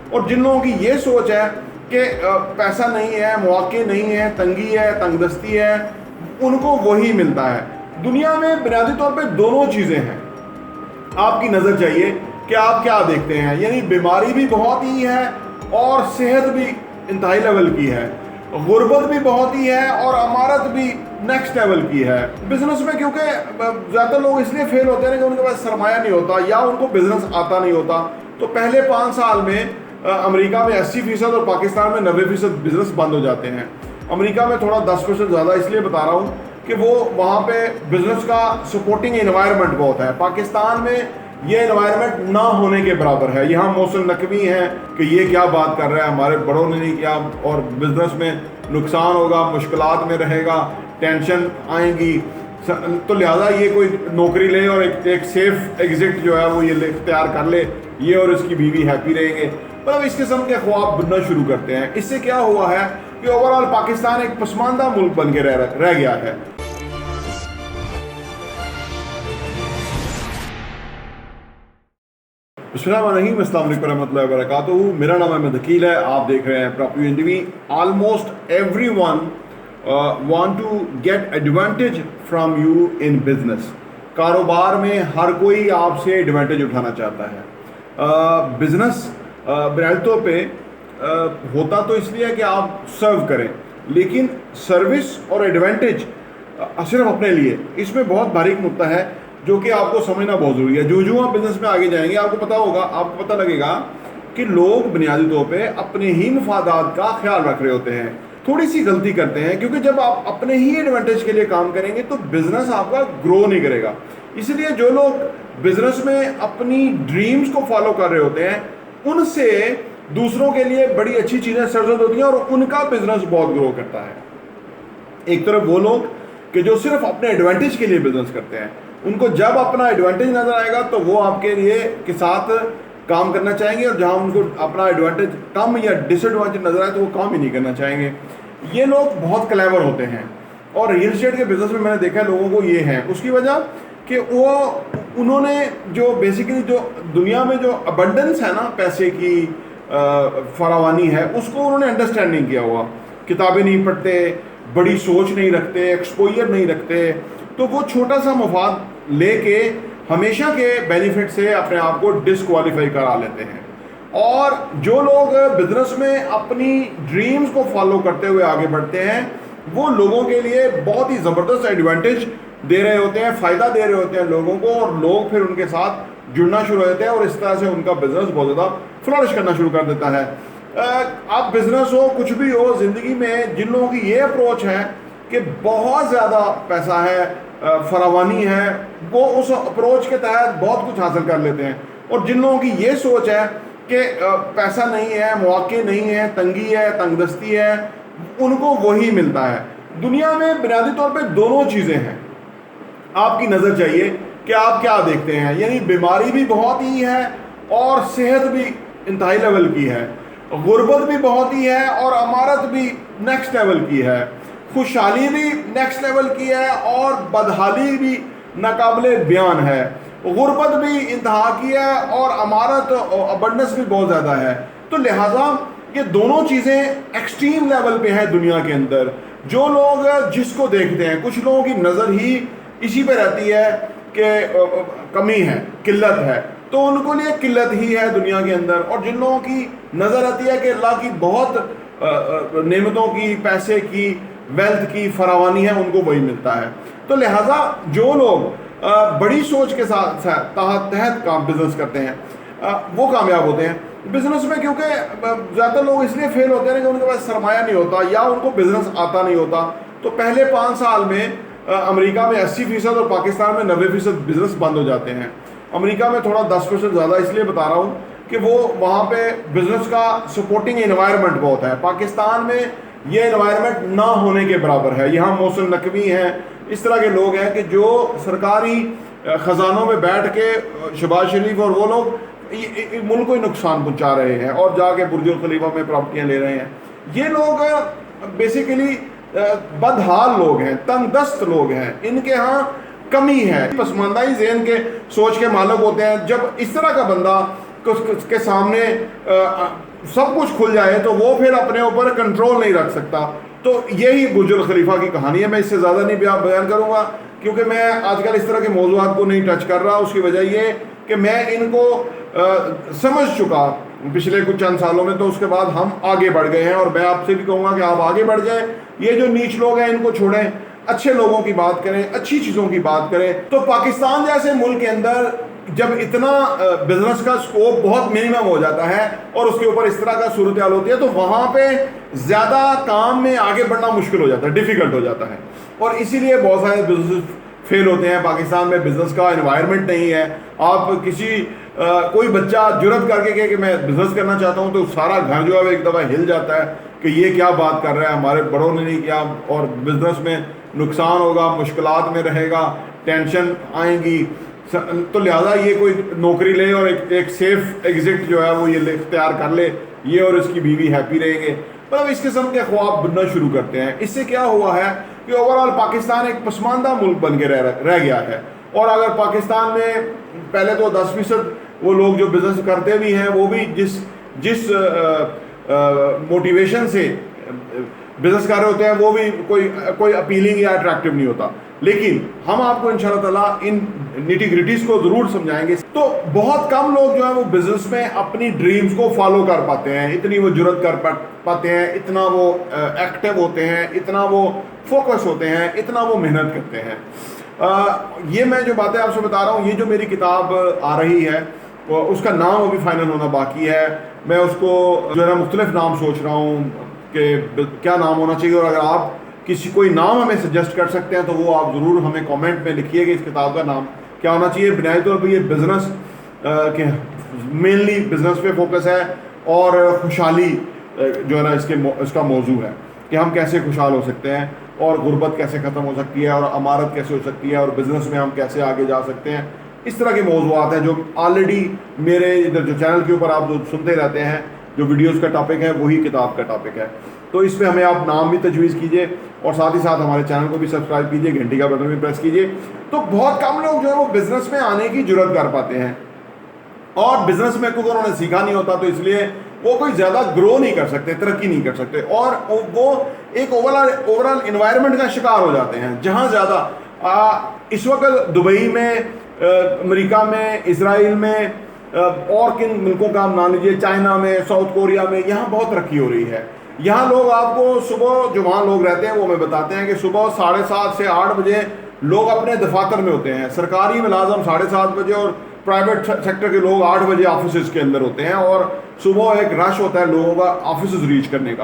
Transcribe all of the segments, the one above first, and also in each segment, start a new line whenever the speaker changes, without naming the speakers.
اور جن لوگوں کی یہ سوچ ہے کہ پیسہ نہیں ہے، مواقع نہیں ہے، تنگی ہے، تنگ دستی ہے، ان کو وہی ملتا ہے۔ دنیا میں بنیادی طور پہ دونوں چیزیں ہیں، آپ کی نظر چاہیے کہ آپ کیا دیکھتے ہیں۔ یعنی بیماری بھی بہت ہی ہے اور صحت بھی انتہائی لیول کی ہے، غربت بھی بہت ہی ہے اور امارت بھی نیکسٹ لیول کی ہے۔ بزنس میں کیونکہ زیادہ لوگ اس لیے فیل ہوتے ہیں کہ ان کے پاس سرمایہ نہیں ہوتا یا ان کو بزنس آتا نہیں ہوتا۔ تو پہلے 5 سال میں امریکہ میں 80% اور پاکستان میں 90% بزنس بند ہو جاتے ہیں۔ امریکہ میں تھوڑا 10% زیادہ اس لیے بتا رہا ہوں کہ وہ وہاں پہ بزنس کا سپورٹنگ انوائرمنٹ بہت ہے۔ پاکستان میں یہ انوائرمنٹ نہ ہونے کے برابر ہے۔ یہاں موسم نقمی ہے کہ یہ کیا بات کر رہا ہے، ہمارے بڑوں نے نہیں کیا، اور بزنس میں نقصان ہوگا، مشکلات میں رہے گا، ٹینشن آئیں گی، تو لہٰذا یہ کوئی نوکری لے اور ایک سیف ایگزٹ جو ہے وہ یہ اختیار کر لے، یہ اور اس کی بیوی ہیپی رہیں گے۔ مطلب اس قسم کے خواب بننا شروع کرتے ہیں۔ اس سے کیا ہوا ہے کہ اوورآل پاکستان ایک پسماندہ ملک بن کے رہ گیا ہے۔ بسم اللہ الرحمن الرحیم، السلام علیکم ورحمۃ اللہ وبرکاتہ۔ میرا نام احمد عقیل ہے، آپ دیکھ رہے ہیں property N T V. Almost everyone want to get advantage from you in business. کاروبار میں ہر کوئی آپ سے ایڈوانٹیج اٹھانا چاہتا ہے۔ بزنس بنیادی طور پہ ہوتا تو اس لیے کہ آپ سرو کریں، لیکن سروس اور ایڈوانٹیج صرف اپنے لیے، اس میں بہت باریک نقطہ ہے جو کہ آپ کو سمجھنا بہت ضروری ہے۔ جو آپ بزنس میں آگے جائیں گے آپ کو پتہ لگے گا کہ لوگ بنیادی طور پہ اپنے ہی مفادات کا خیال رکھ رہے ہوتے ہیں، تھوڑی سی غلطی کرتے ہیں، کیونکہ جب آپ اپنے ہی ایڈوانٹیج کے لیے کام کریں گے تو بزنس آپ کا گرو نہیں کرے گا۔ اس لیے جو لوگ بزنس میں اپنی ڈریمز کو فالو کر رہے ہوتے ہیں ان سے دوسروں کے لیے بڑی اچھی چیزیں سرزد ہوتی ہیں اور ان کا بزنس بہت گرو کرتا ہے۔ ایک طرف وہ لوگ کہ جو صرف اپنے ایڈوانٹیج کے لیے بزنس کرتے ہیں، ان کو جب اپنا ایڈوانٹیج نظر آئے گا تو وہ آپ کے لیے کے ساتھ کام کرنا چاہیں گے، اور جہاں ان کو اپنا ایڈوانٹیج کم یا ڈس ایڈوانٹیج نظر آئے تو وہ کام ہی نہیں کرنا چاہیں گے۔ یہ لوگ بہت کلیور ہوتے ہیں، اور ریئل اسٹیٹ کے بزنس میں نے دیکھا ہے لوگوں کو یہ ہے، اس کی وجہ کہ انہوں نے جو بیسیکلی جو دنیا میں جو ابنڈنس ہے نا، پیسے کی فراوانی ہے، اس کو انہوں نے انڈرسٹینڈ نہیں کیا ہوا۔ کتابیں نہیں پڑھتے، بڑی سوچ نہیں رکھتے، ایکسپوجر نہیں رکھتے، تو وہ چھوٹا سا مفاد لے کے ہمیشہ کے بینیفٹ سے اپنے آپ کو ڈسکوالیفائی کرا لیتے ہیں۔ اور جو لوگ بزنس میں اپنی ڈریمز کو فالو کرتے ہوئے آگے بڑھتے ہیں وہ لوگوں کے لیے بہت ہی زبردست ایڈوانٹیج دے رہے ہوتے ہیں، فائدہ دے رہے ہوتے ہیں لوگوں کو، اور لوگ پھر ان کے ساتھ جڑنا شروع ہو جاتے ہیں، اور اس طرح سے ان کا بزنس بہت زیادہ فلورش کرنا شروع کر دیتا ہے۔ آپ بزنس ہو کچھ بھی ہو زندگی میں، جن لوگوں کی یہ اپروچ ہے کہ بہت زیادہ پیسہ ہے، فراوانی ہے، وہ اس اپروچ کے تحت بہت کچھ حاصل کر لیتے ہیں۔ اور جن لوگوں کی یہ سوچ ہے کہ پیسہ نہیں ہے، مواقع نہیں ہے، تنگی ہے، تنگ دستی ہے، ان کو وہی ملتا ہے۔ دنیا میں بنیادی طور پہ دونوں چیزیں ہیں، آپ کی نظر چاہیے کہ آپ کیا دیکھتے ہیں۔ یعنی بیماری بھی بہت ہی ہے اور صحت بھی انتہائی لیول کی ہے، غربت بھی بہت ہی ہے اور امارت بھی نیکسٹ لیول کی ہے، خوشحالی بھی نیکسٹ لیول کی ہے اور بدحالی بھی ناقابل بیان ہے، غربت بھی انتہا کی ہے اور امارت ابنڈنس بھی بہت زیادہ ہے۔ تو لہٰذا یہ دونوں چیزیں ایکسٹریم لیول پہ ہیں دنیا کے اندر۔ جو لوگ جس کو دیکھتے ہیں، کچھ لوگوں کی نظر ہی اسی پہ رہتی ہے کہ کمی ہے، قلت ہے، تو ان کو لیے قلت ہی ہے دنیا کے اندر، اور جن لوگوں کی نظر آتی ہے کہ اللہ کی بہت نعمتوں کی، پیسے کی، ویلتھ کی فراوانی ہے، ان کو وہی ملتا ہے۔ تو لہٰذا جو لوگ بڑی سوچ کے ساتھ تحت کام بزنس کرتے ہیں وہ کامیاب ہوتے ہیں۔ بزنس میں کیونکہ زیادہ لوگ اس لیے فیل ہوتے ہیں کہ ان کے پاس سرمایہ نہیں ہوتا یا ان کو بزنس آتا نہیں ہوتا۔ تو پہلے 5 سال میں امریکہ میں 80% اور پاکستان میں 90% بزنس بند ہو جاتے ہیں۔ امریکہ میں تھوڑا 10% زیادہ اس لیے بتا رہا ہوں کہ وہ وہاں پہ بزنس کا سپورٹنگ انوائرمنٹ بہت ہے۔ پاکستان میں یہ انوائرمنٹ نہ ہونے کے برابر ہے۔ یہاں موسم نقمی ہے، اس طرح کے لوگ ہیں کہ جو سرکاری خزانوں میں بیٹھ کے شہباز شریف اور وہ لوگ ملک کو ہی نقصان پہنچا رہے ہیں اور جا کے برج خلیفہ میں پراپرٹیاں لے رہے ہیں۔ یہ لوگ بیسیکلی بدحال لوگ ہیں، تنگ دست لوگ ہیں، ان کے ہاں کمی ہے، پسماندہ ہی ذہن کے سوچ کے مالک ہوتے ہیں۔ جب اس طرح کا بندہ کے سامنے सब कुछ खुल जाए तो वो फिर अपने ऊपर कंट्रोल नहीं रख सकता। तो यही बुर्जुल खलीफा की कहानी है। मैं इससे ज़्यादा नहीं बयान करूँगा क्योंकि मैं आजकल इस तरह के मौज़ूआत को नहीं टच कर रहा। उसकी वजह ये कि मैं इनको समझ चुका पिछले कुछ चंद सालों में, तो उसके बाद हम आगे बढ़ गए हैं। और मैं आपसे भी कहूँगा कि आप आगे बढ़ जाएं। ये जो नीच लोग हैं इनको छोड़ें, अच्छे लोगों की बात करें, अच्छी चीज़ों की बात करें। तो पाकिस्तान जैसे मुल्क के अंदर जब इतना बिजनेस का स्कोप बहुत मिनिमम हो जाता है और उसके ऊपर इस तरह का सूरत हाल होती है, तो वहाँ पे ज़्यादा काम में आगे बढ़ना मुश्किल हो जाता है, डिफ़िकल्ट हो जाता है। और इसीलिए बहुत सारे बिजनेस फेल होते हैं। पाकिस्तान में बिज़नेस का एनवायरनमेंट नहीं है। आप किसी कोई बच्चा जुर्रत करके कहे कि मैं बिज़नेस करना चाहता हूँ, तो सारा घर जो है एक दफ़ा हिल जाता है कि ये क्या बात कर रहा है, हमारे बड़ों ने नहीं किया, और बिज़नेस में नुकसान होगा, मुश्किलात में रहेगा, टेंशन आएंगी। तो लिहाजा ये कोई नौकरी ले और एक सेफ एग्जिट जो है वो ये इख्तियार कर ले, ये और इसकी बीवी हैप्पी रहेंगे। मतलब इस किस्म के ख्वाब बनना शुरू करते हैं। इससे क्या हुआ है कि ओवरऑल पाकिस्तान एक पसमानदा मुल्क बन के रह गया है। और अगर पाकिस्तान में पहले तो 10% वो लोग जो बिज़नेस करते भी हैं वो भी जिस मोटिवेशन से बिज़नेस कर रहे होते हैं वो भी कोई अपीलिंग या अट्रैक्टिव नहीं होता। लेकिन हम आपको इंशाअल्लाह ताला इन निटी ग्रिटीज़ को ज़रूर समझाएंगे। तो बहुत कम लोग जो है वो बिज़नेस में अपनी ड्रीम्स को फॉलो कर पाते हैं, इतनी वो जुर्रत कर पाते हैं, इतना वो एक्टिव होते हैं, इतना वो फोकस होते हैं, इतना वो मेहनत करते हैं। ये मैं जो बातें आपसे बता रहा हूँ, ये जो मेरी किताब आ रही है उसका नाम अभी फाइनल होना बाकी है। मैं उसको जो है ना मुख्तलिफ नाम सोच रहा हूँ कि क्या नाम होना चाहिए। और अगर आप कोई नाम हमें सजेस्ट कर सकते हैं तो वो आप ज़रूर हमें कमेंट में लिखिएगा इस किताब का नाम क्या होना चाहिए। बुनियादी तौर पर ये बिज़नेस के मेनली बिज़नेस पे फोकस है और खुशहाली जो है ना इसका मौजू है कि हम कैसे खुशहाल हो सकते हैं और गुर्बत कैसे ख़त्म हो सकती है और अमारत कैसे हो सकती है और बिज़नेस में हम कैसे आगे जा सकते हैं। इस तरह के मौज़ूआत हैं जो ऑलरेडी मेरे इधर जो चैनल के ऊपर आप जो सुनते रहते हैं, जो वीडियोस का टॉपिक है वही किताब का टॉपिक है। तो इस पे हमें आप नाम भी तजवीज़ कीजिए और साथ ही साथ हमारे चैनल को भी सब्सक्राइब कीजिए, घंटी का बटन भी प्रेस कीजिए। तो बहुत कम लोग जो है वो बिज़नेस में आने की जुर्रत कर पाते हैं और बिज़नेस में क्योंकि उन्होंने सीखा नहीं होता तो इसलिए वो कोई ज़्यादा ग्रो नहीं कर सकते, तरक्की नहीं कर सकते और वो एक ओवरऑल इन्वायरमेंट का शिकार हो जाते हैं जहाँ ज़्यादा इस वक्त दुबई में, अमेरिका में, इसराइल में और किन मुल्कों का नाम लीजिए, चाइना में, साउथ कोरिया में, यहाँ बहुत तरक्की हो रही है। यहाँ लोग आपको सुबह जो वहाँ लोग रहते हैं वो हमें बताते हैं कि सुबह 7:30 से 8 बजे लोग अपने दफातर में होते हैं। सरकारी मुलाजम 7:30 बजे और प्राइवेट सेक्टर के लोग 8 बजे ऑफिस के अंदर होते हैं और सुबह एक रश होता है लोगों का ऑफिस रीच करने का।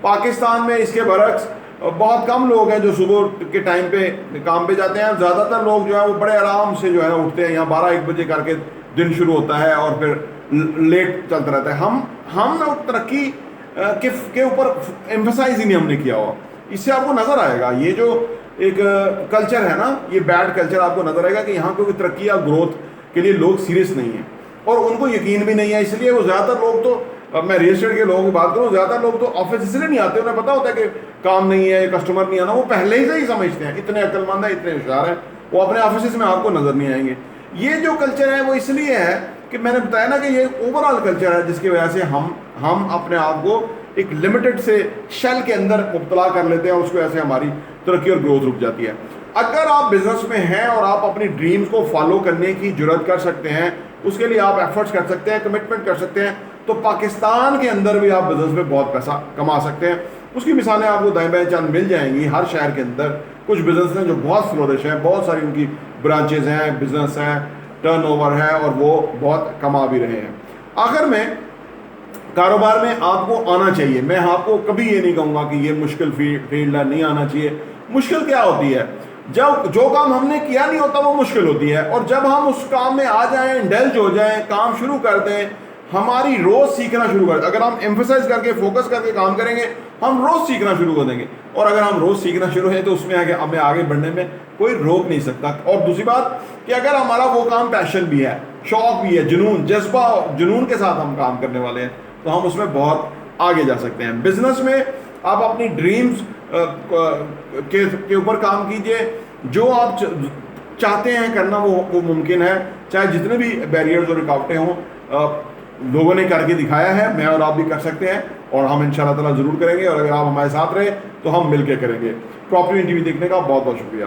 पाकिस्तान में इसके बरक्स बहुत कम लोग हैं जो सुबह के टाइम पे काम पे जाते हैं। ज़्यादातर लोग जो है वो बड़े आराम से जो है उठते हैं, यहाँ 12-1 बजे करके दिन शुरू होता है और फिर लेट चलता रहता है। हम तरक्की के ऊपर एम्फसाइज ही नहीं हमने किया हुआ। इससे आपको नज़र आएगा ये जो एक कल्चर है ना, ये बैड कल्चर आपको नज़र आएगा कि यहाँ कोई तरक्की या ग्रोथ के लिए लोग सीरियस नहीं हैं और उनको यकीन भी नहीं है। इसलिए वो ज़्यादातर लोग तो, अब मैं रियल एस्टेट के लोगों की बात करूँ, ज़्यादातर लोग तो ऑफिस इसलिए नहीं आते, उन्हें पता होता है कि काम नहीं है, कस्टमर नहीं आना, वो पहले ही से ही समझते हैं, इतने अक्लमंद हैं, इतने होशियार हैं, वो अपने ऑफिस में आपको नज़र नहीं आएंगे। ये जो कल्चर है वो इसलिए है कि मैंने बताया ना कि ये ओवरऑल कल्चर है जिसकी वजह से हम अपने आप को एक लिमिटेड से शेल के अंदर मुब्तला कर लेते हैं, उसकी वजह से हमारी तरक्की और ग्रोथ रुक जाती है। अगर आप बिजनेस में हैं और आप अपनी ड्रीम्स को फॉलो करने की जुर्रत कर सकते हैं, उसके लिए आप एफर्ट्स कर सकते हैं, कमिटमेंट कर सकते हैं, तो पाकिस्तान के अंदर भी आप बिजनेस में बहुत पैसा कमा सकते हैं। उसकी मिसालें आपको दाएं बाएं चंद मिल जाएंगी। हर शहर के अंदर कुछ बिजनेस हैं जो बहुत फ्लोरिश हैं, बहुत सारी उनकी ब्रांचेज हैं, बिजनेस हैं, टर्नओवर है और वो बहुत कमा भी रहे हैं। आखिर में कारोबार में आपको आना चाहिए। मैं आपको कभी ये नहीं कहूँगा कि ये मुश्किल फील्ड है, नहीं आना चाहिए। मुश्किल क्या होती है? जब जो काम हमने किया नहीं होता वो मुश्किल होती है, और जब हम उस काम में आ जाएं, इंडल्ज हो जाएं, काम शुरू कर दें, हमारी रोज़ सीखना शुरू कर दें। अगर हम एम्फसाइज करके फोकस करके काम करेंगे, हम रोज़ सीखना शुरू कर देंगे, और अगर हम रोज़ सीखना शुरू हैं तो उसमें हमें आगे बढ़ने में कोई रोक नहीं सकता। और दूसरी बात कि अगर हमारा वो काम पैशन भी है, शौक भी है, जुनून, जज्बा, जुनून के साथ हम काम करने वाले हैं, तो हम उसमें बहुत आगे जा सकते हैं। बिजनेस में आप अपनी ड्रीम्स के ऊपर काम कीजिए। जो आप चाहते हैं करना वो मुमकिन है, चाहे जितने भी बैरियर्स और रुकावटें हों। لوگوں نے کر کے دکھایا ہے, میں اور آپ بھی کر سکتے ہیں, اور ہم انشاءاللہ تعالیٰ ضرور کریں گے, اور اگر آپ ہمارے ساتھ رہے تو ہم مل کے کریں گے. پراپرٹی ٹی وی دیکھنے کا بہت بہت شکریہ.